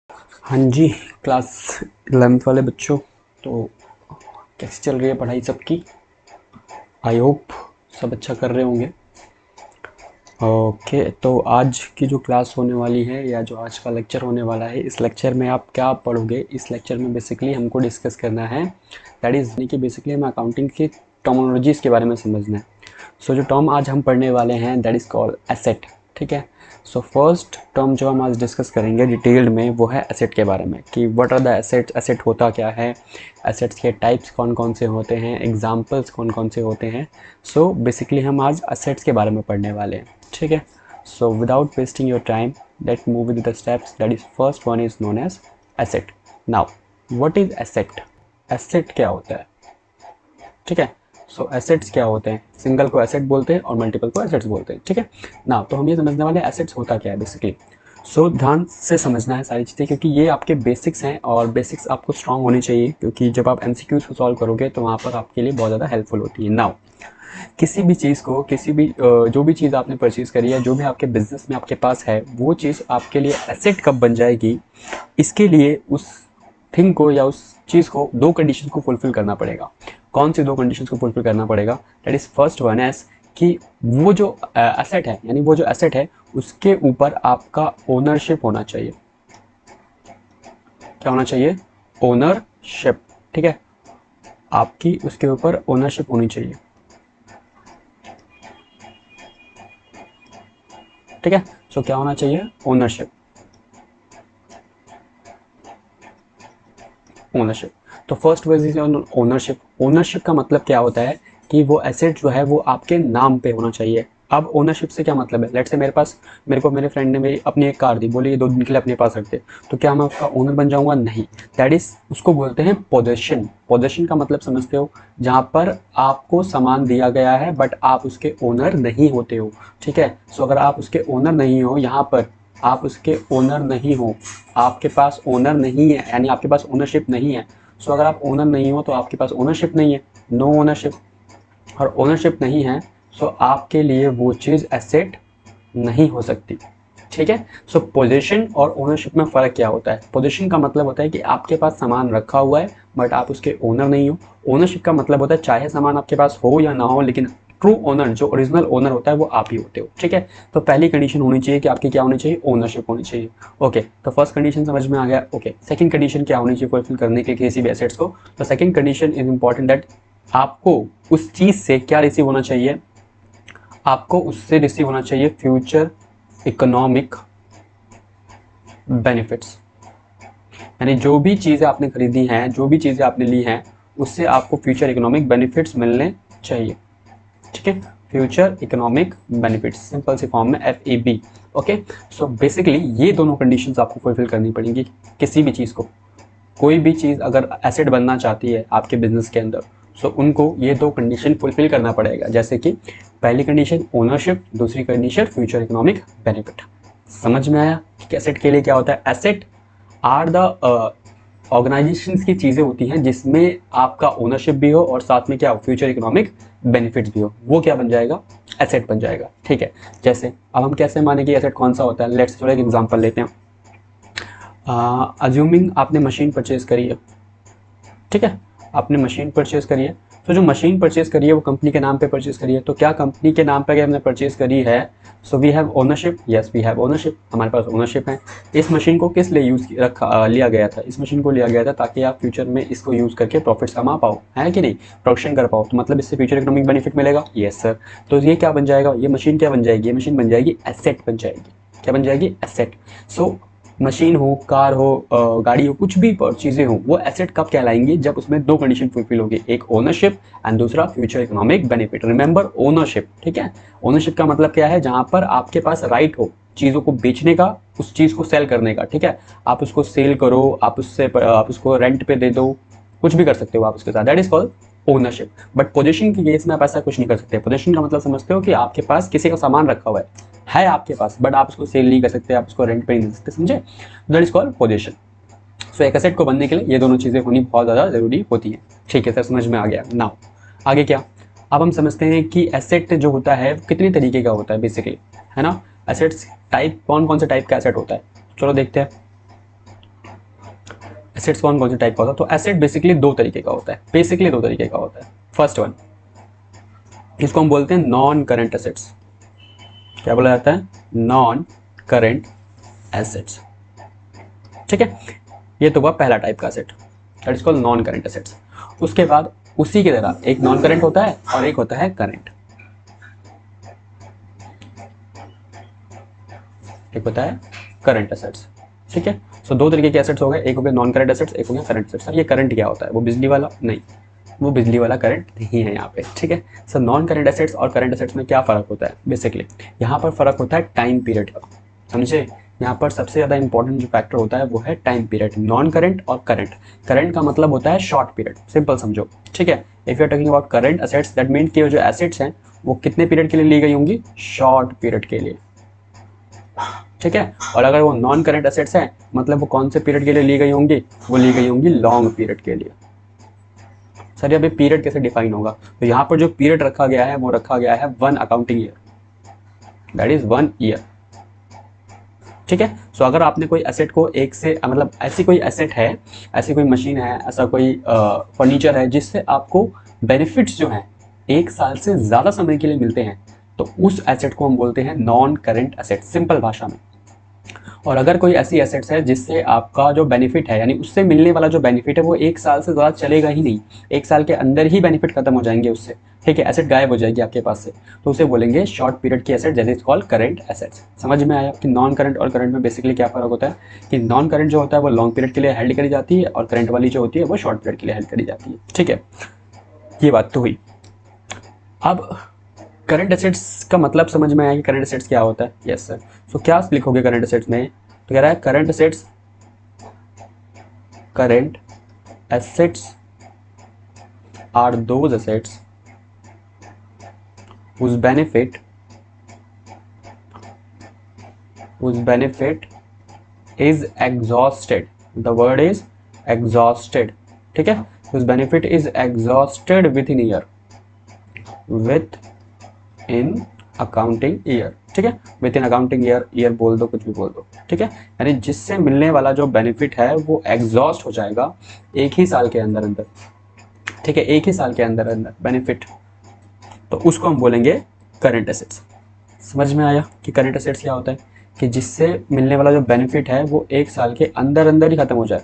हाँ जी, class 11th वाले बच्चों, तो कैसी चल रही है पढ़ाई सबकी? आई होप सब अच्छा कर रहे होंगे। ओके, तो आज की जो क्लास होने वाली है या जो आज का लेक्चर होने वाला है, इस लेक्चर में आप क्या पढ़ोगे? इस लेक्चर में बेसिकली हमको डिस्कस करना है, दैट इज़ यानी कि बेसिकली हमें अकाउंटिंग की टर्मिनोलॉजीज़ के बारे में समझना है। सो जो टर्म आज हम पढ़ने वाले हैं दैट इज़ कॉल्ड एसेट। ठीक है, सो फर्स्ट टर्म जो हम आज डिस्कस करेंगे डिटेल्ड में वो है एसेट के बारे में कि what are the assets, asset होता क्या है, एसेट्स के टाइप्स कौन कौन से होते हैं, एग्जांपल्स कौन कौन से होते हैं। सो बेसिकली हम आज एसेट्स के बारे में पढ़ने वाले हैं। ठीक है, so without wasting your time let move with the steps. That is first one is known as asset. Now what is asset? Asset क्या होता है? ठीक है, सो एसेट्स क्या होते हैं? सिंगल को एसेट बोलते हैं और मल्टीपल को एसेट्स बोलते हैं। ठीक है, ना तो हम ये समझने वाले एसेट्स होता क्या है बेसिकली। सो ध्यान से समझना है सारी चीज़ें, क्योंकि ये आपके बेसिक्स हैं और बेसिक्स आपको स्ट्रांग होनी चाहिए, क्योंकि जब आप एमसीक्यूज को सॉल्व करोगे तो वहाँ पर आपके लिए बहुत ज़्यादा हेल्पफुल होती है। नाउ किसी भी चीज़ को, किसी भी जो भी चीज़ आपने परचेज़ करी है, जो भी आपके बिजनेस में आपके पास है, वो चीज़ आपके लिए एसेट कब बन जाएगी, इसके लिए उस थिंग को या उस चीज़ को दो कंडीशन को फुलफिल करना पड़ेगा। कौन सी दो कंडीशन को फुलफिल करना पड़ेगा? That is first one as कि वो जो एसेट है, यानी वो जो एसेट है उसके ऊपर आपका ओनरशिप होना चाहिए। क्या होना चाहिए? ओनरशिप। ठीक है, आपकी उसके ऊपर ओनरशिप होनी चाहिए। ठीक है, सो क्या होना चाहिए? ओनरशिप। ओनरशिप, तो first word is ownership. Ownership का मतलब क्या होता है कि वो एसेट जो है वो आपके नाम पे होना चाहिए। अब ओनरशिप से क्या मतलब है? लेट्स से मेरे को मेरे फ्रेंड ने मेरी अपनी एक कार दी, बोले ये 2 दिन के लिए अपने पास रख दे, तो क्या मैं उसका ओनर बन जाऊंगा? नहीं। दैट इज, उसको बोलते हैं पोजेशन। पोजेशन का मतलब समझते हो? जहाँ पर आपको सामान दिया गया है बट आप उसके ओनर नहीं होते हो। ठीक है, सो अगर आप उसके ओनर नहीं हो, यहाँ पर आप उसके ओनर नहीं हो, आपके पास ओनर नहीं है, यानी आपके पास ओनरशिप नहीं है। सो अगर आप ओनर नहीं हो तो आपके पास ओनरशिप नहीं है, नो ओनरशिप। और ओनरशिप नहीं है सो आपके लिए वो चीज़ एसेट नहीं हो सकती। ठीक है, सो पोजीशन और ओनरशिप में फ़र्क क्या होता है? पोजीशन का मतलब होता है कि आपके पास सामान रखा हुआ है बट आप उसके ओनर नहीं हो। ओनरशिप का मतलब होता है चाहे सामान आपके पास हो या ना हो, लेकिन ट्रू ओनर, जो ओरिजिनल ओनर होता है, वो आप ही होते हो। ठीक है, तो पहली कंडीशन होनी चाहिए कि आपकी क्या होनी चाहिए? ओनरशिप होनी चाहिए। ओके, तो फर्स्ट कंडीशन समझ में आ गया। ओके, सेकंड कंडीशन क्या होनी चाहिए फुलफिल करने के लिए किसी भी एसेट्स को? तो second condition is important that आपको उस चीज़ से क्या रिसीव होना चाहिए? आपको उससे रिसीव होना चाहिए फ्यूचर इकोनॉमिक बेनिफिट्स। यानी जो भी चीज़ें आपने खरीदी हैं, जो भी चीज़ें आपने ली हैं, उससे आपको फ्यूचर इकोनॉमिक बेनिफिट्स मिलने चाहिए। ठीक है, फ्यूचर इकोनॉमिक बेनिफिट्स, सिंपल सी फॉर्म में FEB। ओके, सो बेसिकली ये दोनों कंडीशंस आपको फुलफिल करनी पड़ेंगी किसी भी चीज़ को। कोई भी चीज़ अगर एसेट बनना चाहती है आपके बिजनेस के अंदर, सो उनको ये दो कंडीशन फुलफिल करना पड़ेगा। जैसे कि पहली कंडीशन ओनरशिप, दूसरी कंडीशन फ्यूचर इकोनॉमिक बेनिफिट। समझ में आया कि एसेट के लिए क्या होता है? एसेट आर द ऑर्गेनाइजेशंस की चीज़ें होती हैं जिसमें आपका ओनरशिप भी हो और साथ में क्या हो? फ्यूचर इकोनॉमिक बेनिफिट्स भी हो। वो क्या बन जाएगा? एसेट बन जाएगा। ठीक है, जैसे अब हम कैसे माने कि एसेट कौन सा होता है? लेट्स थोड़ा एक एग्जांपल लेते हैं। अज्यूमिंग आपने मशीन परचेज करी है। ठीक है, आपने मशीन परचेज करी है, तो जो मशीन परचेज करी है वो कंपनी के नाम पे परचेज करी है। तो क्या कंपनी के नाम पे अगर हमने परचेज करी है, so we have ownership? Yes, we have ownership, हमारे पास ओनरशिप है। इस मशीन को किस लिए लिया गया था? इस मशीन को लिया गया था ताकि आप फ्यूचर में इसको यूज़ करके प्रॉफिट्स कमा पाओ, है कि नहीं? प्रोडक्शन कर पाओ, तो मतलब इससे फ्यूचर इकोनॉमिक बेनिफिट मिलेगा। Yes sir. तो ये क्या बन जाएगा? ये मशीन क्या बन जाएगी? ये मशीन बन जाएगी एसेट बन जाएगी। क्या बन जाएगी? एसेट। सो मशीन हो, कार हो, गाड़ी हो, कुछ भी चीज़ें हो, वो एसेट कब कहलाएंगी? जब उसमें दो कंडीशन फुलफिल होगी, एक ओनरशिप एंड दूसरा future economic benefit. Remember, ownership. ठीक है, ओनरशिप का मतलब क्या है? जहां पर आपके पास राइट हो चीज़ों को बेचने का, उस चीज़ को सेल करने का। ठीक है, आप उसको सेल करो, आप उसको रेंट पे दे दो, कुछ भी कर सकते हो आप उसके साथ, that is called ownership. But position के केस में आप ऐसा कुछ नहीं कर सकते। पोजीशन का मतलब समझते हो कि आपके पास किसी का सामान रखा हुआ है आपके पास, बट आप उसको सेल नहीं कर सकते, आप उसको रेंट पे नहीं दे सकते, समझे? That is called position. So एक एसेट को बनने के लिए ये दोनों चीज़ें होनी बहुत ज़्यादा ज़रूरी होती हैं। ठीक है सर, समझ में आ गया। नाउ आगे क्या? अब हम समझते हैं कि एसेट जो होता है कितनी तरीके का होता है बेसिकली, है ना? एसेट्स टाइप, कौन कौन से टाइप का एसेट होता है? चलो देखते हैं। एसेट्स कौन कौन से टाइप का होता है? तो एसेट बेसिकली दो तरीके का होता है, बेसिकली दो तरीके का होता है। फर्स्ट वन, इसको हम बोलते हैं नॉन करंट एसेट्स। क्या बोला जाता है? Non current assets. ठीक है, ये तो हुआ पहला टाइप का asset, that is called non current assets. उसके बाद उसी की तरह एक नॉन करंट होता है और एक होता है करंट। एक होता है करंट एसेट्स। ठीक है, सो दो तरीके के एसेट्स हो गए, एक हो गया नॉन करंट एसेट्स, एक हो गया करंट एसेट्स। सर ये करंट क्या होता है? वो बिजली वाला? नहीं, वो बिजली वाला करंट नहीं है यहाँ पे। ठीक है, सर नॉन करंट एसेट्स और करंट एसेट्स में क्या फ़र्क होता है? बेसिकली यहाँ पर फ़र्क होता है टाइम पीरियड का। समझे? यहाँ पर सबसे ज़्यादा इंपॉर्टेंट जो फैक्टर होता है वो है टाइम पीरियड। नॉन करंट और करंट, करंट का मतलब होता है शॉर्ट पीरियड, सिंपल समझो। ठीक है, if you are talking about current assets, that mean कि जो एसेट्स हैं वो कितने पीरियड के लिए ली गई होंगी? शॉर्ट पीरियड के लिए। ठीक है, और अगर वो नॉन करंट एसेट्स हैं मतलब वो कौन से पीरियड के लिए ली गई होंगी? वो ली गई होंगी लॉन्ग पीरियड के लिए। सर ये पीरियड कैसे डिफाइन होगा? तो यहाँ पर जो पीरियड रखा गया है वो रखा गया है 1 accounting year, that is 1 year. ठीक है, सो अगर आपने कोई एसेट को एक से मतलब ऐसी कोई एसेट है, ऐसी कोई मशीन है, ऐसा कोई फर्नीचर है जिससे आपको बेनिफिट्स जो हैं 1 साल से ज़्यादा समय के लिए मिलते हैं, तो उस एसेट को हम बोलते हैं नॉन करंट एसेट, सिंपल भाषा में। और अगर कोई ऐसी एसेट्स है जिससे आपका जो बेनिफिट है, यानी उससे मिलने वाला जो बेनिफिट है वो 1 साल से ज़्यादा चलेगा ही नहीं, 1 साल के अंदर ही बेनिफिट खत्म हो जाएंगे उससे। ठीक है, एसेट गायब हो जाएगी आपके पास से, तो उसे बोलेंगे शॉर्ट पीरियड की एसेट, जैसे इज कॉल्ड करंट एसेट्स। समझ में आया कि नॉन करंट और करंट में बेसिकली क्या फ़र्क होता है? कि नॉन करंट जो होता है वो लॉन्ग पीरियड के लिए हेल्ड करी जाती है और करंट वाली जो होती है वो शॉर्ट पीरियड के लिए हेल्ड करी जाती है। ठीक है, ये बात तो हुई। अब करंट एसेट्स का मतलब समझ में आया कि करंट एसेट्स क्या होता है? Yes sir. सो क्या लिखोगे करंट एसेट्स में? तो कह रहा है current assets are those assets whose benefit is exhausted. The word is exhausted. ठीक है, whose benefit is exhausted within year, within accounting year। ठीक है, विद इन अकाउंटिंग ईयर बोल दो, कुछ भी बोल दो। ठीक है, यानी जिससे मिलने वाला जो बेनिफिट है वो एग्जॉस्ट हो जाएगा एक ही साल के अंदर अंदर। ठीक है, एक ही साल के अंदर अंदर बेनिफिट, तो उसको हम बोलेंगे करंट एसेट्स। समझ में आया कि करंट एसेट्स क्या होता है? कि जिससे मिलने वाला जो बेनिफिट है वो 1 साल के अंदर अंदर ही खत्म हो जाए,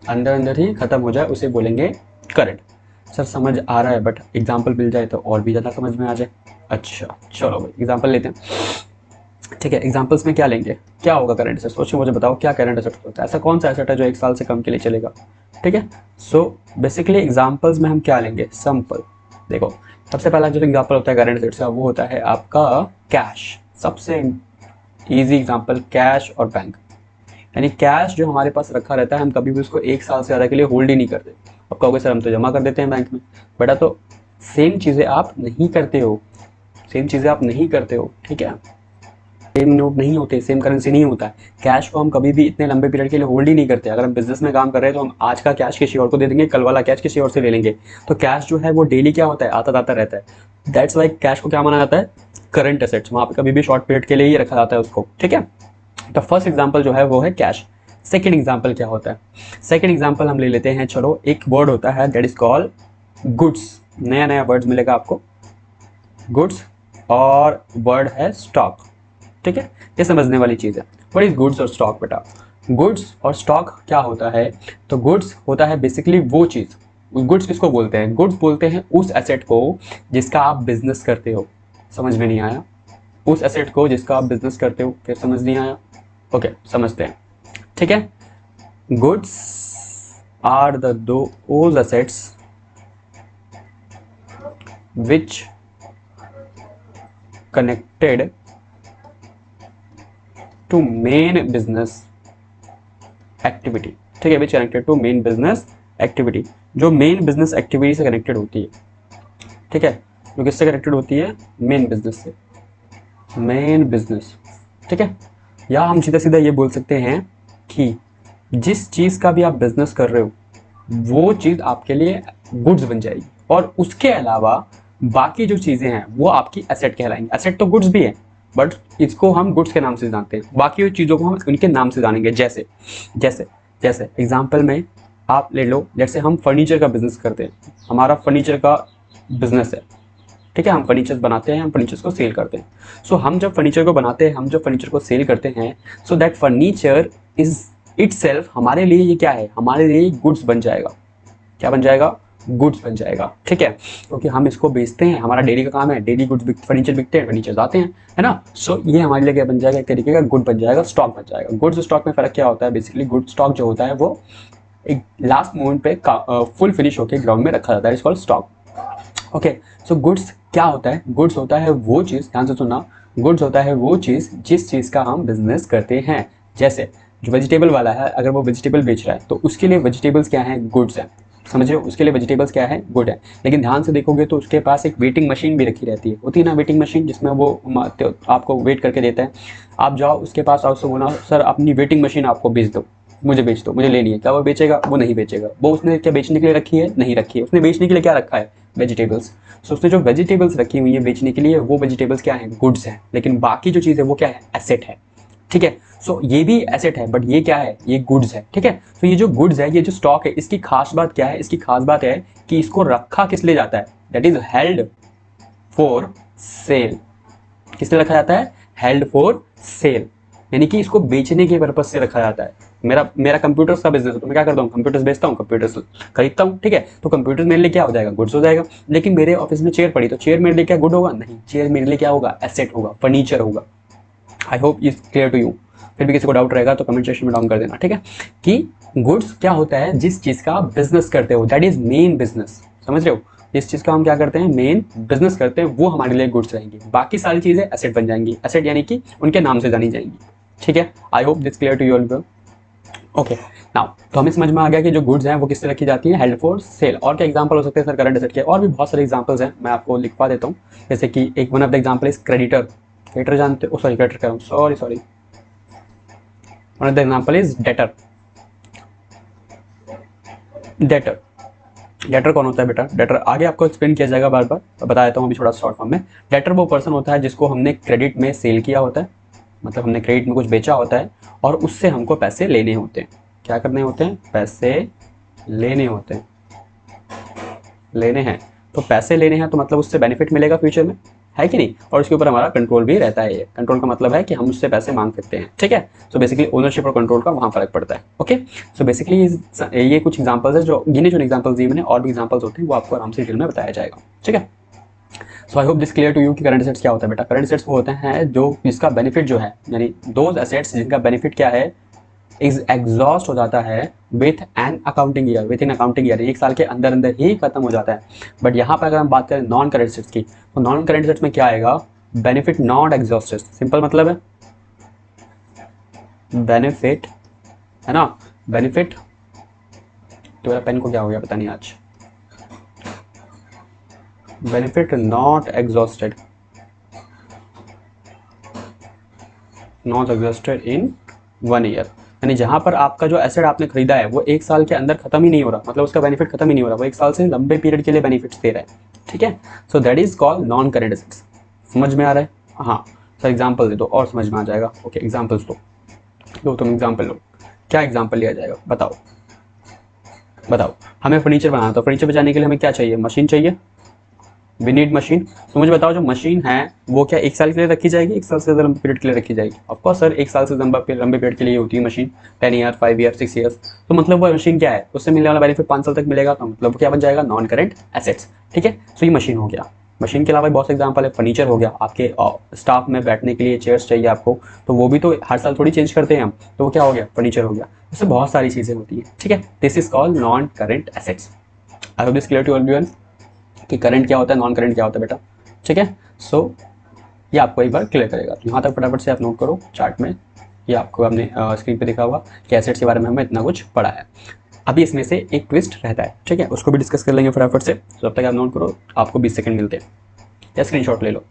अंदर अंदर ही खत्म हो जाए, उसे बोलेंगे करंट। सर समझ आ रहा है, बट एग्जाम्पल मिल जाए तो और भी ज़्यादा समझ में आ जाए। अच्छा चलो भाई एग्जाम्पल लेते हैं। ठीक है, एग्जाम्पल्स में क्या लेंगे? क्या होगा करंट एसेट? सोचो, मुझे बताओ क्या करंट एसेट होता है? ऐसा कौन सा एसेट है जो 1 साल से कम के लिए चलेगा? ठीक है, सो बेसिकली एग्जाम्पल्स में हम क्या लेंगे? सिंपल देखो, सबसे पहला जो एग्जाम्पल होता है करंट एसेट्स का वो होता है आपका कैश। सबसे ईजी एग्जाम्पल कैश और बैंक। यानी कैश जो हमारे पास रखा रहता है, हम कभी भी उसको 1 साल से ज़्यादा के लिए होल्ड ही नहीं करते। अब कहोगे सर हम तो जमा कर देते हैं बैंक में, बेटा तो सेम चीज़ें आप नहीं करते हो, सेम चीज़ें आप नहीं करते हो। ठीक है, सेम नोट नहीं होते, सेम करेंसी नहीं होता है। कैश को हम कभी भी इतने लंबे पीरियड के लिए होल्ड ही नहीं करते। अगर हम बिजनेस में काम कर रहे हैं तो हम आज का कैश किसी और को दे देंगे, कल वाला कैश किसी और से ले लेंगे। तो कैश जो है वो डेली क्या होता है? आता जाता रहता है। दैट्स वाई कैश को क्या माना जाता है? Current assets. वहाँ पे कभी भी शॉर्ट पीरियड के लिए ही रखा जाता है उसको। ठीक है, तो फर्स्ट एग्जाम्पल जो है वो है कैश। सेकेंड एग्जाम्पल क्या होता है? सेकेंड एग्जाम्पल हम ले लेते हैं, चलो एक वर्ड होता है दैट इज कॉल्ड गुड्स। नया नया वर्ड मिलेगा आपको, गुड्स और वर्ड है स्टॉक। ठीक है, ये समझने वाली चीज़ है। व्हाट इज गुड्स और स्टॉक बेटा? गुड्स और स्टॉक क्या होता है? तो गुड्स होता है बेसिकली वो चीज़, गुड्स किसको बोलते हैं? गुड्स बोलते हैं उस एसेट को जिसका आप बिजनेस करते हो। समझ में नहीं आया? उस एसेट को जिसका आप बिजनेस करते हो। फिर समझ नहीं आया? ओके, समझते हैं। ठीक है, goods are the those assets which connected to main business activity. ठीक है, which connected to main business activity, जो मेन बिजनेस एक्टिविटी से कनेक्टेड होती है। ठीक है, जो किससे कनेक्टेड होती है? मेन बिजनेस से, मेन बिजनेस। ठीक है, या हम सीधा सीधा ये बोल सकते हैं कि जिस चीज़ का भी आप बिजनेस कर रहे हो वो चीज़ आपके लिए गुड्स बन जाएगी, और उसके अलावा बाकी जो चीज़ें हैं वो आपकी एसेट कहलाएंगी। एसेट तो गुड्स भी है, बट इसको हम गुड्स के नाम से जानते हैं, बाकी चीज़ों को हम उनके नाम से जानेंगे। जैसे जैसे जैसे एग्जाम्पल में आप ले लो, जैसे हम फर्नीचर का बिजनेस करते हैं, हमारा फर्नीचर का बिजनेस है, ठीक है, हम फर्नीचर बनाते हैं, हम फर्नीचर को सेल करते हैं। सो हम जब फर्नीचर को बनाते हैं, हम जब फर्नीचर को सेल करते हैं, so that furniture is itself हमारे लिए ये क्या है, हमारे लिए गुड्स बन जाएगा। क्या बन जाएगा? गुड्स बन जाएगा, ठीक है, क्योंकि हम इसको बेचते हैं, हमारा डेली का काम है, डेली गुड्स फर्नीचर बिकते हैं, फर्नीचर आते हैं, है ना। सो ये हमारे लिए क्या बन जाएगा, एक तरीके का गुड बन जाएगा, स्टॉक बन जाएगा। गुड्स स्टॉक में फर्क क्या होता है? बेसिकली गुड स्टॉक जो होता है वो एक लास्ट मोमेंट पे फुल फिनिश होकर ग्राउंड में रखा जाता है, it's called stock. Okay, so goods क्या होता है? गुड्स होता है वो चीज़, ध्यान से सुनना, गुड्स होता है वो चीज़ जिस चीज़ का हम बिजनेस करते हैं। जैसे जो वेजिटेबल वाला है, अगर वो वेजिटेबल बेच रहा है तो उसके लिए वेजिटेबल्स क्या है? गुड्स है, समझ रहे हो, उसके लिए वेजिटेबल्स क्या है? गुड है। लेकिन ध्यान से देखोगे तो उसके पास एक वेटिंग मशीन भी रखी रहती है, होती है ना वेटिंग मशीन, जिसमें वो आपको वेट करके देता है। आप जाओ उसके पास, और उससे बोला सर अपनी वेटिंग मशीन आपको बेच दो, मुझे बेच दो, मुझे लेनी है। क्या वो बेचेगा? वो नहीं बेचेगा। वो उसने क्या बेचने के लिए रखी है? नहीं रखी है। उसने बेचने के लिए क्या रखा है? वेजिटेबल्स। सो उसने जो वेजिटेबल्स रखी हुई है बेचने के लिए, वो वेजिटेबल्स क्या है? गुड्स है। लेकिन बाकी जो चीज़ है वो क्या है? एसेट है, ठीक है। सो ये भी एसेट है, बट ये क्या है? ये गुड्स है, ठीक है। तो ये जो गुड्स है, ये जो स्टॉक है, इसकी खास बात क्या है? इसकी खास बात है कि इसको रखा किस लिए जाता है? That is held for sale. किस लिए रखा जाता है? हेल्ड फॉर सेल, यानी कि इसको बेचने के पर्पज से रखा जाता है। मेरा मेरा कंप्यूटर्स का बिजनेस है, तो मैं क्या करता हूँ? कंप्यूटर्स बेचता हूँ, कंप्यूटर्स खरीदता हूँ, ठीक है। तो कंप्यूटर मेरे लिए क्या हो जाएगा? गुड्स हो जाएगा। लेकिन मेरे ऑफिस में चेयर पड़ी, तो चेयर मेरे लिए क्या गुड होगा? नहीं, चेयर मेरे लिए क्या होगा? एसेट होगा, फर्नीचर होगा। I hope is clear to you. फिर भी किसी को डाउट रहेगा तो कमेंट सेक्शन में डाउन कर देना, ठीक है। कि गुड्स क्या होता है? जिस चीज का बिजनेस करते हो, दैट इज मेन बिजनेस, समझ रहे हो। जिस चीज का हम क्या करते हैं? मेन बिजनेस करते हैं, वो हमारे लिए गुड्स रहेंगी। बाकी सारी चीजें एसेट बन जाएंगी, एसेट यानी कि उनके नाम से जानी जाएंगी, ठीक है। I hope this clear to you all. Okay, now तो हमें समझ में आ गया कि जो गुड्स हैं वो किससे रखी जाती है? Held for sale. और क्या एग्जांपल हो सकते हैं सर करंट एसेट के? और भी बहुत सारे एग्जांपल्स हैं, मैं आपको लिखवा देता हूँ। जैसे कि एक one of the example is creditor. Creditor जानते हो? सॉरी, क्रेडिटर कह रहा हूँ, sorry sorry. One of the example is debtor. Debtor, debtor कौन होता है बेटा? डेटर आगे आपको एक्सप्लेन किया जाएगा, बार बार बता देता हूँ अभी थोड़ा शॉर्ट फॉर्म में। डेटर वो पर्सन होता है जिसको हमने क्रेडिट में सेल किया होता है, मतलब हमने क्रेडिट में कुछ बेचा होता है और उससे हमको पैसे लेने होते हैं। क्या करने होते हैं? पैसे लेने होते हैं, लेने हैं। तो पैसे लेने हैं तो मतलब उससे बेनिफिट मिलेगा फ्यूचर में, है कि नहीं। और उसके ऊपर हमारा कंट्रोल भी रहता है। ये कंट्रोल का मतलब है कि हम उससे पैसे मांग सकते हैं, ठीक है। सो बेसिकली ओनरशिप और कंट्रोल का वहाँ फर्क पड़ता है। ओके, सो बेसिकली ये कुछ एग्जांपल्स है, जो गिने चुने एग्जांपल्स दिए मैंने, और भी एग्जांपल्स होते हैं वो आपको आराम से डिटेल में बताया जाएगा, ठीक है। So I hope this clear to you कि करंट एसेट्स क्या होता है बेटा। करंट एसेट्स वो होते हैं जो जिसका बेनिफिट जो है, यानी दोज एसेट्स जिनका बेनिफिट क्या है, इज एग्जॉस्ट हो जाता है with an accounting year, with in accounting year, एक साल के अंदर अंदर ही खत्म हो जाता है। बट यहाँ पर अगर हम बात करें नॉन करेंट एसेट्स की, तो नॉन करेंट एसेट्स में क्या आएगा? Benefit not exhausted. सिंपल मतलब है बेनिफिट, है ना, बेनिफिट। तो मेरा पेन को क्या हो गया पता नहीं आज। Benefit not exhausted, not exhausted in 1 year. यानी जहां पर आपका जो एसेट आपने खरीदा है वो एक साल के अंदर खत्म ही नहीं हो रहा, मतलब उसका बेनिफिट खत्म ही नहीं हो रहा, वो एक साल से लंबे पीरियड के लिए बेनिफिट्स दे रहा है, ठीक है। So that is called non current assets. समझ में आ रहा है? हाँ सर, एग्जाम्पल दे दो और समझ में आ जाएगा। ओके, एग्जाम्पल्स दो तुम एग्जाम्पल लो। क्या एग्जाम्पल लिया जाएगा? बताओ बताओ। हमें फर्नीचर बनाना, तो फर्नीचर बचाने के लिए हमें क्या चाहिए? मशीन चाहिए, वी नीड मशीन। तो मुझे बताओ जो मशीन है वो क्या एक साल के लिए रखी जाएगी, एक साल से ज़्यादा लंबे पीरियड के लिए रखी जाएगी? ऑफकोर्स सर, एक साल से लंबे पीरियड के लिए होती है मशीन, 10 ईयर, 5 ईयर, 6 ईयर्स। तो मतलब वो मशीन क्या है, उससे मिलने वाला बेनिफिट 5 साल तक मिलेगा, तो मतलब क्या बन जाएगा? नॉन करेंट एसेट्स, ठीक है। सो ये मशीन हो गया। मशीन के अलावा बहुत से एग्जाम्पल है, फर्नीचर हो गया, आपके स्टाफ में बैठने के लिए चेयर्स चाहिए आपको, तो वो भी तो हर साल थोड़ी चेंज करते हैं हम, तो वो क्या हो गया? फर्नीचर हो गया। इससे बहुत सारी चीज़ें होती हैं, ठीक है। This is called non current assets. I hope this clear to everyone कि करंट क्या होता है, नॉन करंट क्या होता है बेटा, ठीक है। सो ये आपको एक बार क्लियर करेगा। तो यहाँ तक फटाफट से आप नोट करो चार्ट में, ये आपको हमने स्क्रीन पे दिखा हुआ कि एसेट्स के बारे में हमें इतना कुछ पढ़ा है। अभी इसमें से एक ट्विस्ट रहता है, ठीक है, उसको भी डिस्कस कर लेंगे फटाफट से। तो जब तक आप नोट करो, आपको 20 सेकंड मिलते हैं, या स्क्रीनशॉट ले लो।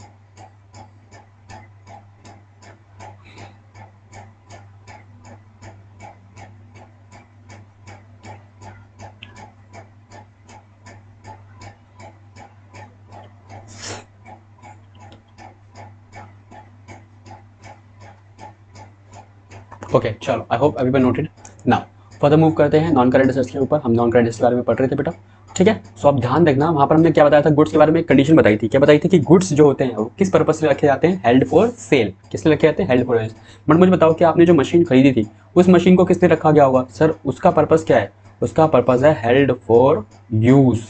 ओके चलो, आई hope everyone noted. Now further move करते हैं नॉन करेंट एसेट्स के ऊपर। हम नॉन करेंट एसेट्स के बारे में पढ़ रहे थे बेटा, ठीक है। सो अब ध्यान रखना, वहाँ पर हमने क्या बताया था, गुड्स के बारे में एक कंडीशन बताई थी। क्या बताई थी कि गुड्स जो होते हैं वो किस पर्पज से रखे जाते हैं, हेल्ड फॉर सेल। किस लिए रखे जाते हैं, हेल्ड फॉर सेल। बट मुझे बताओ कि आपने जो मशीन खरीदी थी उस मशीन को किस लिए रखा गया होगा, सर उसका पर्पज क्या है, उसका पर्पज है हेल्ड फॉर यूज।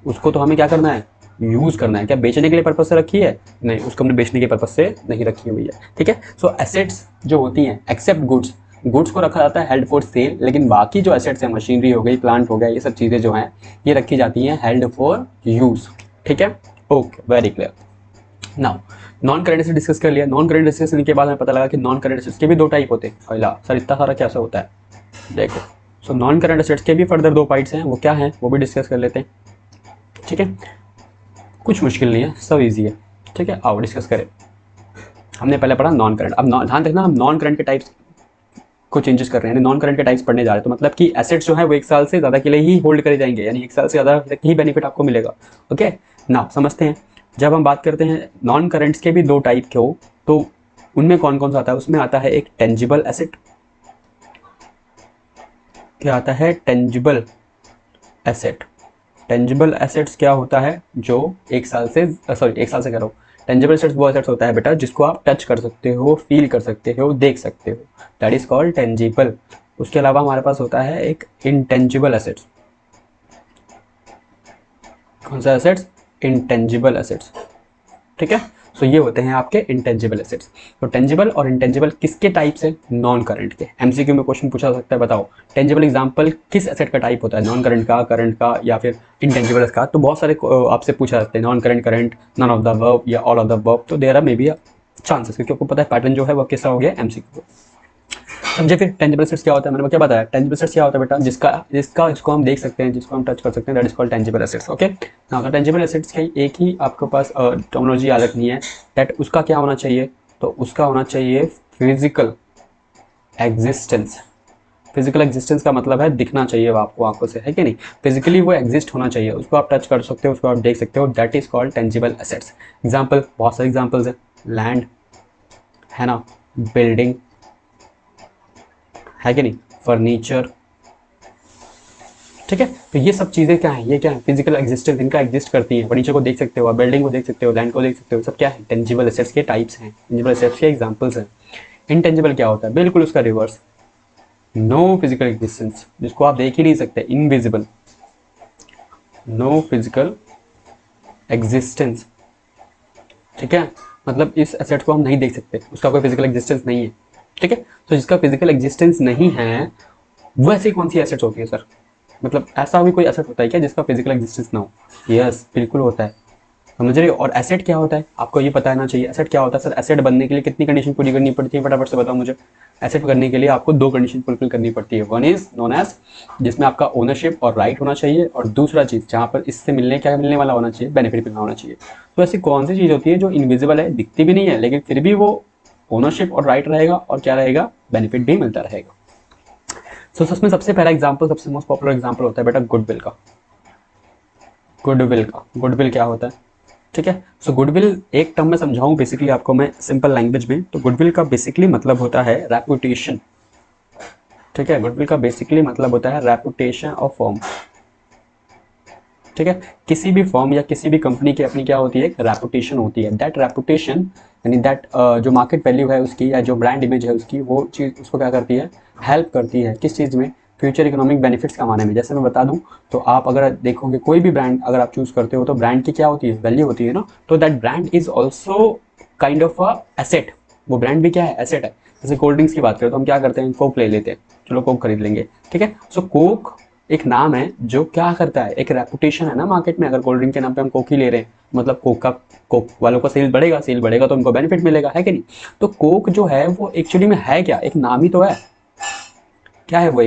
उसको तो हमें क्या करना है, यूज करना है। क्या बेचने के लिए पर्पज से रखी है, नहीं, उसको हमने बेचने के पर्पज से नहीं रखी है भैया, ठीक है। सो एसेट्स जो होती हैं एक्सेप्ट गुड्स, गुड्स को रखा जाता है हेल्ड फॉर सेल, लेकिन बाकी जो एसेट्स हैं, मशीनरी हो गई, प्लांट हो गया, ये सब चीज़ें जो हैं ये रखी जाती हैं हेल्ड फॉर यूज, ठीक है। Okay, very clear. Now non current asset discuss कर लिया। नॉन करेंट एसेट्स के बाद हमें पता लगा कि नॉन करेंट एसेट्स के भी दो टाइप होते हैं। पहला, सर इतना सारा कैसे होता है, देखो। सो नॉन करेंट एसेट्स के भी फर्दर दो पार्ट्स हैं, वो क्या हैं वो भी डिस्कस कर लेते हैं, ठीक है। कुछ मुश्किल नहीं है, सब इजी है, ठीक है। आओ डिस्कस करें। हमने पहले पढ़ा नॉन करंट। अब ध्यान रखना, हम नॉन करंट के टाइप्स को चेंजेस कर रहे हैं, नॉन करंट के टाइप्स पढ़ने जा रहे हैं। तो मतलब कि एसेट्स जो है वो 1 साल से ज़्यादा के लिए ही होल्ड करे जाएंगे, यानी 1 साल से ज़्यादा तक ही बेनिफिट आपको मिलेगा। ओके ना, समझते हैं। जब हम बात करते हैं नॉन करंट्स के भी दो टाइप के हो, तो उनमें कौन कौन सा आता है, उसमें आता है एक टेंजिबल एसेट। क्या आता है, टेंजिबल एसेट। टेंजिबल एसेट्स क्या होता है, जो 1 साल से, सॉरी 1 साल से कह रहा हूँ, टेंजिबल एसेट्स वो एसेट्स होता है बेटा जिसको आप टच कर सकते हो, फील कर सकते हो, देख सकते हो, दैट इज कॉल्ड टेंजिबल। उसके अलावा हमारे पास होता है एक इंटेंजिबल एसेट्स। कौन सा एसेट्स, इंटेंजिबल एसेट्स, ठीक है। सो ये होते हैं आपके इंटेंजिबल एसेट्स। तो टेंजिबल और इंटेंजिबल किसके टाइप से, नॉन करंट के। एमसीक्यू में क्वेश्चन पूछा सकता है, बताओ टेंजिबल एग्जांपल किस एसेट का टाइप होता है, नॉन करंट का, करंट का, या फिर इंटेंजिबल का। तो बहुत सारे आपसे पूछा सकते हैं, non current, current, none of the above या ऑल ऑफ द अबव। तो there are maybe chances, क्योंकि आपको पता है पैटर्न जो है वो कैसा हो गया एमसीक्यू। समझे फिर टेंजिबल एसेट्स क्या होता है, मैंने क्या बताया, टेंजिबल एसेट्स क्या होता है बेटा, जिसको हम देख सकते हैं, जिसको हम टच कर सकते हैं, that is called tangible assets. Okay now the tangible assets की एक ही आपके पास टर्मिनोलॉजी याद रखनी है, दैट उसका क्या होना चाहिए, तो उसका होना चाहिए फिजिकल एग्जिस्टेंस। फिजिकल एग्जिस्टेंस का मतलब है दिखना चाहिए वो आपको आंखों से, है कि नहीं, फिजिकली वो एग्जिस्ट होना चाहिए, उसको आप टच कर सकते हो, उसको आप देख सकते हो, that is called tangible assets. Example, बहुत सारे एग्जाम्पल्स है, लैंड है ना, बिल्डिंग है कि नहीं, फर्नीचर, ठीक है। तो ये सब चीज़ें क्या है, ये क्या है, फिजिकल एग्जिस्टेंस, इनका एग्जिस्ट करती है। फर्नीचर को देख सकते हो, बिल्डिंग को देख सकते हो, लैंड को देख सकते हो, सब क्या है, टेंजिबल एसेट्स के टाइप्स हैं, टेंजिबल एसेट्स के एग्जांपल्स हैं। इनटेंजिबल क्या होता है, बिल्कुल उसका रिवर्स, नो फिजिकल एग्जिस्टेंस, जिसको आप देख ही नहीं सकते, इनविजिबल, नो फिजिकल एग्जिस्टेंस, ठीक है। मतलब इस एसेट को हम नहीं देख सकते, उसका कोई फिजिकल एग्जिस्टेंस नहीं है, ठीक है। तो जिसका फिजिकल एग्जिस्टेंस नहीं है, वो ऐसी कौन सी एसेट्स होती है सर, मतलब ऐसा भी कोई एसेट होता है क्या जिसका फिजिकल एग्जिस्टेंस ना हो, यस बिल्कुल होता है, समझ रहे हो। और एसेट क्या होता है आपको ये पता होना चाहिए, एसेट क्या होता है सर, एसेट बनने के लिए कितनी कंडीशन पूरी करनी पड़ती है, फटाफट से बताओ मुझे। एसेट करने के लिए आपको 2 कंडीशन फुलफिल करनी पड़ती है, वन इज नोन एज, जिसमें आपका ओनरशिप और राइट होना चाहिए, और दूसरा चीज़ जहाँ पर इससे मिलने वाला होना चाहिए, बेनिफिट मिलना होना चाहिए। तो ऐसी कौन सी चीज़ होती है जो इनविजिबल है, दिखती भी नहीं है, लेकिन फिर भी वो ओनरशिप और राइट रहेगा, और क्या रहेगा, बेनिफिट भी मिलता रहेगा। तो उसमें सबसे पहला एग्जाम्पल, सबसे मोस्ट पॉपुलर एग्जाम्पल होता है बेटा गुडविल का। गुडविल क्या होता है, ठीक है। सो गुडविल एक टर्म में समझाऊं बेसिकली आपको मैं सिंपल लैंग्वेज में, तो गुडविल का बेसिकली मतलब होता है रेपुटेशन, ठीक है। गुडविल का बेसिकली मतलब होता है रेपुटेशन ऑफ फर्म, ठीक है। किसी भी फर्म या किसी भी कंपनी की अपनी क्या होती है, एक रेपुटेशन होती है। दैट रेपुटेशन यानी दैट जो मार्केट वैल्यू है उसकी, या जो ब्रांड इमेज है उसकी, वो चीज़ उसको क्या करती है, हेल्प करती है किस चीज़ में, फ्यूचर इकोनॉमिक बेनिफिट्स कमाने में। जैसे मैं बता दूं, तो आप अगर देखोगे कोई भी ब्रांड अगर आप चूज़ करते हो, तो ब्रांड की क्या होती है, वैल्यू होती है ना। तो that brand is also kind of a asset, वो ब्रांड भी क्या है, एसेट है। जैसे कोल्ड ड्रिंक्स की बात करें तो हम क्या करते हैं, कोक ले लेते हैं, चलो कोक खरीद लेंगे, ठीक है। सो कोक एक नाम है जो क्या करता है, एक रेपुटेशन है ना मार्केट में। अगर कोल्ड ड्रिंक के नाम पे हम कोक ही ले रहे हैं, मतलब कोक वालों का सेल बढ़ेगा तो उनको बेनिफिट मिलेगा, है कि नहीं। तो कोक जो है वो एक्चुअली में है क्या, एक नाम ही तो है, क्या है वो,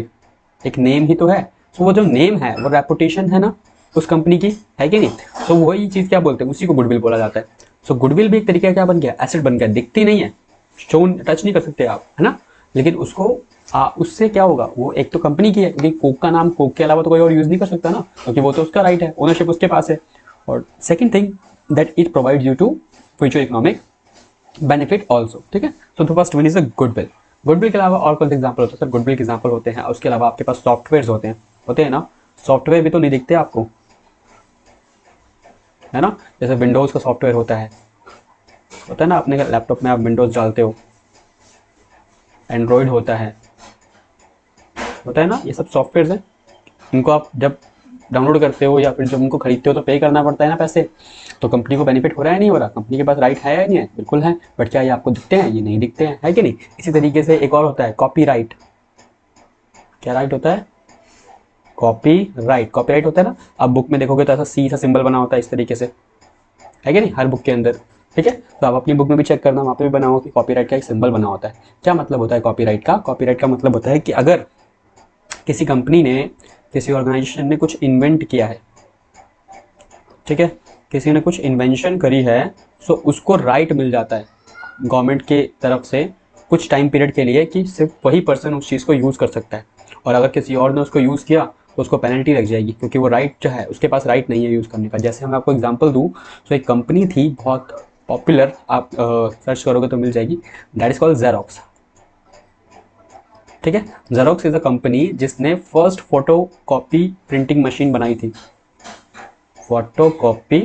एक नेम ही तो है। तो वो जो नेम है वो रेपुटेशन है ना उस कंपनी की, है कि नहीं। तो वही चीज़ क्या बोलते हैं, उसी को गुडविल बोला जाता है। सो गुडविल भी एक तरीके का क्या बन गया, एसेट बन गया, दिखती नहीं है, शोन टच नहीं कर सकते आप, है ना, लेकिन उसको उससे क्या होगा, वो एक तो कंपनी की है, क्योंकि कोक का नाम कोक के अलावा तो कोई और यूज नहीं कर सकता ना, क्योंकि वो तो उसका राइट है, ओनरशिप उसके पास है। और second thing that it provides you to future economic benefit also, ठीक है। So the first one is a goodwill. Goodwill के अलावा और कौन से एग्जाम्पल होते हैं सर? गुडविल के एग्जाम्पल होते हैं, उसके अलावा आपके पास सॉफ्टवेयर होते हैं ना, सॉफ्टवेयर भी तो नहीं दिखते आपको, है ना? जैसे विंडोज़ का सॉफ्टवेयर होता है ना, अपने लैपटॉप में आप विंडोज़ डालते हो, एंड्रॉयड होता है ना, ये सब सॉफ्टवेयर हैं। इनको आप जब डाउनलोड करते हो या फिर जब उनको खरीदते हो तो पे करना पड़ता है ना पैसे। तो कंपनी को बेनिफिट हो रहा है नहीं हो रहा? कंपनी के पास राइट है या नहीं है? बिल्कुल है। बट क्या ये आपको दिखते हैं? ये नहीं दिखते हैं, है कि नहीं? इसी तरीके से एक और होता है कॉपीराइट। क्या राइट होता है? कॉपीराइट होता है ना। आप बुक में देखोगे तो ऐसा सी सा सिंबल बना होता है इस तरीके से, है कि नहीं, हर बुक के अंदर। ठीक है, तो आप अपनी बुक में भी चेक करना, वहाँ पे भी बना हो कि कॉपीराइट का एक सिंबल बना होता है। क्या मतलब होता है कॉपीराइट का? कॉपीराइट का मतलब होता है कि अगर किसी कंपनी ने, किसी ऑर्गेनाइजेशन ने कुछ इन्वेंट किया है, ठीक है, किसी ने कुछ इन्वेंशन करी है, तो उसको राइट मिल जाता है गवर्नमेंट के तरफ से कुछ टाइम पीरियड के लिए कि सिर्फ वही पर्सन उस चीज़ को यूज़ कर सकता है। और अगर किसी और ने उसको यूज़ किया तो उसको पेनल्टी लग जाएगी, क्योंकि वो राइट जो है उसके पास राइट नहीं है यूज़ करने का। जैसे मैं आपको एग्जांपल दूं तो एक कंपनी थी बहुत पॉपुलर, आप सर्च करोगे तो मिल जाएगी, दैट इज कॉल्ड जेरोक्स। ठीक है, जेरोक्स इज अ कंपनी जिसने first photo copy printing machine बनाई थी। फोटो कॉपी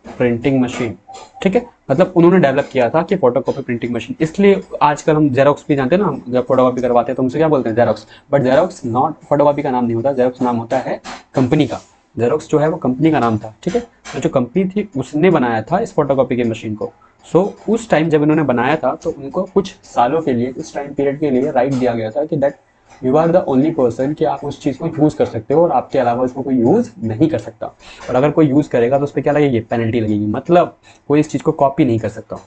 प्रिंटिंग मशीन, ठीक है, मतलब उन्होंने डेवलप किया था कि फोटोकॉपी प्रिंटिंग मशीन। इसलिए आजकल हम जेरोक्स भी जानते हैं ना, हम जब फोटोकॉपी करवाते हैं तो उनसे क्या बोलते हैं? Xerox. But xerox not photocopy का नाम नहीं होता, जेरोक्स नाम होता है कंपनी का। जेरोक्स जो है वो कंपनी का नाम था, ठीक है। तो जो कंपनी थी उसने बनाया था इस फोटोकॉपी की मशीन को। सो उस टाइम जब इन्होंने बनाया था तो उनको कुछ सालों के लिए, उस टाइम पीरियड के लिए राइट दिया गया था कि that you are the only person कि आप उस चीज़ को यूज़ कर सकते हो और आपके अलावा इसको कोई यूज़ नहीं कर सकता। और अगर कोई यूज़ करेगा तो उस पर क्या लगेगी? पेनल्टी लगेगी। मतलब कोई इस चीज़ को कॉपी नहीं कर सकता।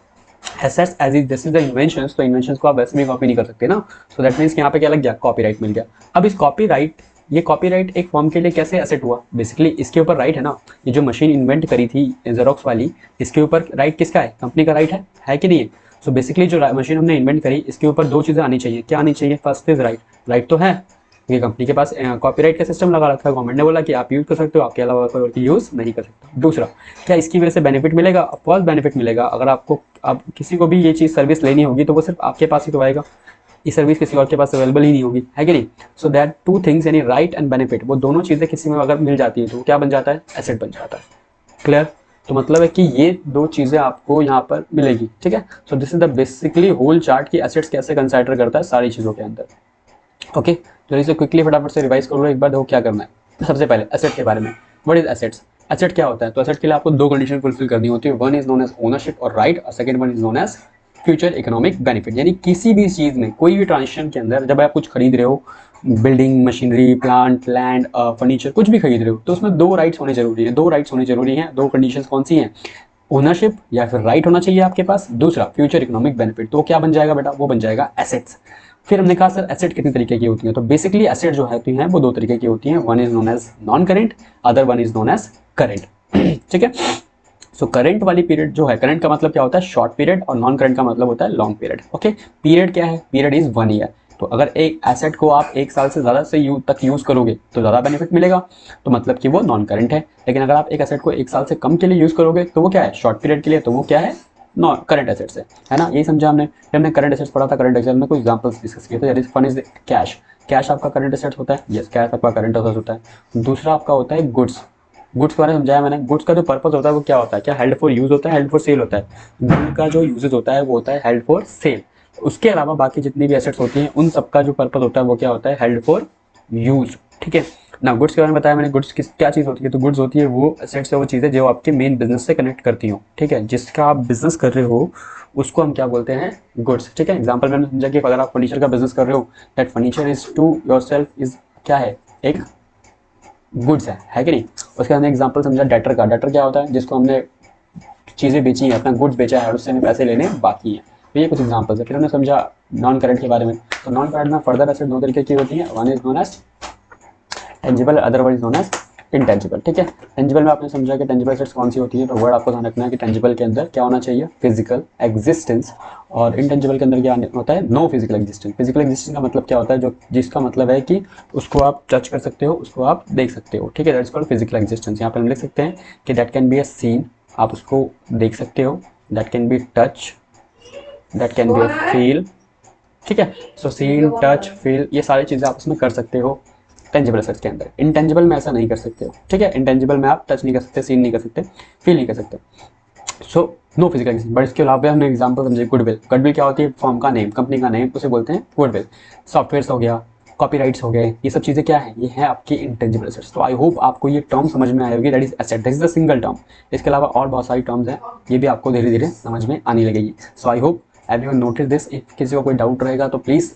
Assets as is this is the inventions, तो इन्वेंशंस को आप वैसे भी कॉपी नहीं कर सकते ना। सो दैट मीन्स यहाँ पे क्या लग गया? कॉपीराइट मिल गया। अब इस कॉपीराइट, ये कॉपीराइट एक फॉर्म के लिए कैसे एसेट हुआ? बेसिकली इसके ऊपर राइट है ना, ये जो मशीन इन्वेंट करी थी जेरोक्स वाली, इसके ऊपर राइट किसका है? कंपनी का राइट है कि नहीं है? सो बेसिकली जो मशीन हमने इन्वेंट करी इसके ऊपर दो चीज़ें आनी चाहिए। क्या आनी चाहिए? फर्स्ट इज राइट, राइट तो है क्योंकि कंपनी के पास कॉपीराइट का सिस्टम लगा रखा है, गवर्नमेंट ने बोला कि आप यूज़ कर सकते हो, आपके अलावा कोई और यूज़ नहीं कर सकता। दूसरा, क्या इसकी वजह से बेनिफिट मिलेगा? ऑफकोर्स बेनिफिट मिलेगा। अगर आपको, आप किसी को भी ये चीज़ सर्विस लेनी होगी तो वो सिर्फ आपके पास ही तो आएगा, ये सर्विस किसी और के पास अवेलेबल ही नहीं होगी, है कि नहीं? सो दैट टू थिंग्स, यानी राइट एंड बेनिफिट, वो दोनों चीज़ें किसी में अगर मिल जाती है तो क्या बन जाता है? एसेट बन जाता है। क्लियर? तो मतलब है कि ये दो चीज़ें आपको यहाँ पर मिलेगी, ठीक है। So this is the basically whole chart की एसेट्स कैसे कंसाइडर करता है सारी चीज़ों के अंदर। ओके, तो इसे क्विकली फटाफट से रिवाइज करो एक बार, देखो क्या करना है। सबसे पहले एसेट के बारे में, व्हाट इज एसेट्स? एसेट क्या होता है? तो एसेट के लिए आपको दो कंडीशन फुलफिल करनी होती है। One is known as ownership और राइट, और second one is known as future economic benefit. यानी किसी भी चीज़ में, कोई भी ट्रांजेक्शन के अंदर जब आप कुछ खरीद रहे हो, building, machinery, plant, land, furniture, कुछ भी खरीद रहे हो, तो उसमें दो राइट्स होने जरूरी है। दो राइट्स होने जरूरी हैं। दो कंडीशंस कौन सी हैं? ओनरशिप या फिर राइट होना चाहिए आपके पास, दूसरा फ्यूचर इकोनॉमिक बेनिफिट। तो क्या बन जाएगा बेटा? वो बन जाएगा एसेट्स। फिर हमने कहा सर एसेट कितने तरीके की होती है? तो बेसिकली एसेट जो होती हैं वो दो तरीके की होती हैं। One is known as non current, other one is known as current. ठीक है, सो करंट वाली पीरियड जो है, करंट का मतलब क्या होता है? शॉर्ट पीरियड, और नॉन करंट का मतलब होता है लॉन्ग पीरियड। ओके, पीरियड क्या है? Period is 1 year. तो अगर एक एसेट को आप 1 साल से ज़्यादा से तक यूज़ करोगे तो ज़्यादा बेनिफिट मिलेगा, तो मतलब कि वो नॉन करंट है। लेकिन अगर आप एक एसेट को 1 साल से कम के लिए यूज़ करोगे तो वो क्या है? शॉर्ट पीरियड के लिए, तो वो क्या है? नॉन करंट एसेट्स है ना। यही समझा हमने जब हमने करंट एसेट्स पढ़ा था। करंट एसेट्स में कुछ एग्जांपल्स डिस्कस किए थे। वन इज कैश, कैश आपका करंट एसेट्स होता है। यस, कैश आपका करंट एसेट्स होता है। दूसरा आपका होता है गुड्स। गुड्स के बारे में समझाया मैंने। गुड्स का जो पर्पस होता है वो क्या होता है? क्या हेल्ड फॉर यूज होता है, हेल्ड फॉर सेल होता है? गुड का जो यूजेज होता है वो होता है हेल्ड फॉर सेल। उसके अलावा बाकी जितनी भी एसेट्स होती हैं उन सबका जो पर्पस होता है वो क्या होता है? Held for use. ठीक है ना। गुड्स के बारे में बताया मैंने। गुड्स किस क्या चीज़ होती है? तो गुड्स होती है वो एसेट्स है, वो चीज़ें जो आपके मेन बिजनेस से कनेक्ट करती हो। ठीक है, जिसका आप बिजनेस कर रहे हो उसको हम क्या बोलते हैं? गुड्स। ठीक है, एग्जाम्पल मैंने समझा कि अगर आप फर्नीचर का बिजनेस कर रहे हो, that furniture is to yourself is क्या है? एक गुड्स है कि नहीं? उसके हमने एग्जांपल समझा डेटर का। डेटर क्या होता है? जिसको हमने चीज़ें बेची हैं, अपना गुड्स बेचा है और उससे हमें पैसे लेने बाकी हैं। तो ये कुछ एग्जांपल्स है। फिर हमने समझा नॉन करंट के बारे में। तो नॉन करंट में फर्दर एसेट दो तरीके की होती है। One is known as tangible, other one is known as intangible. ठीक है, टेंजिबल में आपने समझा कि टेंजिबल एसेट्स कौन सी होती है। तो वर्ड आपको ध्यान रखना है कि टेंजिबल के अंदर क्या होना चाहिए? फिजिकल एग्जिस्टेंस, और इंटेंजिबल के अंदर क्या होता है? No physical existence. Physical existence का मतलब क्या होता है? जो जिसका मतलब है कि उसको आप टच कर सकते हो, उसको आप देख सकते हो। ठीक है, दैट्स कॉल्ड फिजिकल एग्जिस्टेंस। यहाँ पर हम लिख सकते हैं कि that can be a seen, आप उसको देख सकते हो। That can be touch, that can be a feel, ठीक है। सो सीन, टच, फील, ये सारी चीज़ें आप उसमें कर सकते हो टेंजिबल एसेट्स के अंदर। इंटेंजिबल में ऐसा नहीं कर सकते हो, ठीक है। इंटेंजिबल में आप टच नहीं कर सकते, सीन नहीं कर सकते, फील नहीं कर सकते। So no physical existence. But इसके अलावा हमने एग्जाम्पल समझे, गुडविल। गुडविल क्या होती है? फॉर्म का नेम, कंपनी का नेम, उसे बोलते हैं गुडविल। सॉफ्टवेयर हो गया, कॉपीराइट्स हो गए, ये सब चीज़ें क्या है? ये है आपकी इंटेंजिबल एसेट्स। तो आई होप आपको ये टर्म समझ में आई होगी, that is asset, that is the single term. इसके अलावा और बहुत सारी टर्म्स हैं, ये भी आपको धीरे धीरे समझ में आने लगेगी। So I hope everyone notice this. If किसी को कोई डाउट रहेगा तो प्लीज़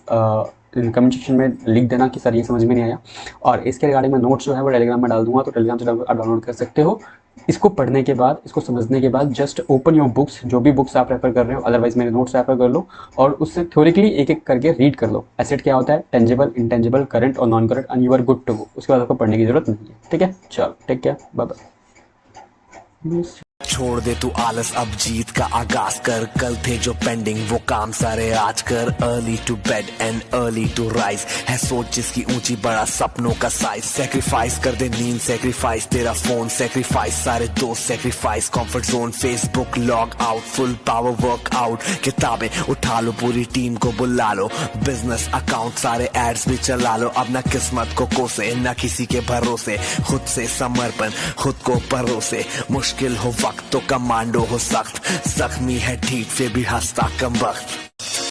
कमेंट सेक्शन में लिख देना कि सर ये समझ में नहीं आया। और इसके रिगार्डिंग में नोट्स जो है वो टेलीग्राम में डाल दूंगा, तो टेलीग्राम से आप डाउनलोड कर सकते हो। इसको पढ़ने के बाद, इसको समझने के बाद जस्ट ओपन योर बुक्स, जो भी बुक्स आप रेफर कर रहे हो, अदरवाइज मेरे नोट्स रेफर कर लो और उससे थ्योरिकली एक एक करके रीड कर लो। एसेट क्या होता है, टेंजिबल, इंटेंजिबल, करंट और non current, and you are good to go. उसके बाद आपको पढ़ने की जरूरत नहीं है, ठीक है। चलो टेक केयर, बाय बाय। छोड़ दे तू आलस, अब जीत का आगाज कर। कल थे जो पेंडिंग वो काम सारे आज कर। Early to bed and early to rise, है सोच जिसकी ऊंची, बड़ा सपनों का साइज। सेक्रीफाइस कर दे नींद, सेक्रीफाइस तेरा फोन, सेक्रीफाइस सारे दोस्त, sacrifice comfort zone, Facebook log out, full power workout. किताबें उठा लो, पूरी टीम को बुला लो, बिजनेस अकाउंट सारे एड्स भी चला लो। अब ना किस्मत को कोसे, ना किसी के भरोसे, खुद से समर्पण, खुद को परोसे। मुश्किल हो वक्त तो कमांडो हो सख्त, जख्मी है ठीक फिर भी हंसता कम वक्त।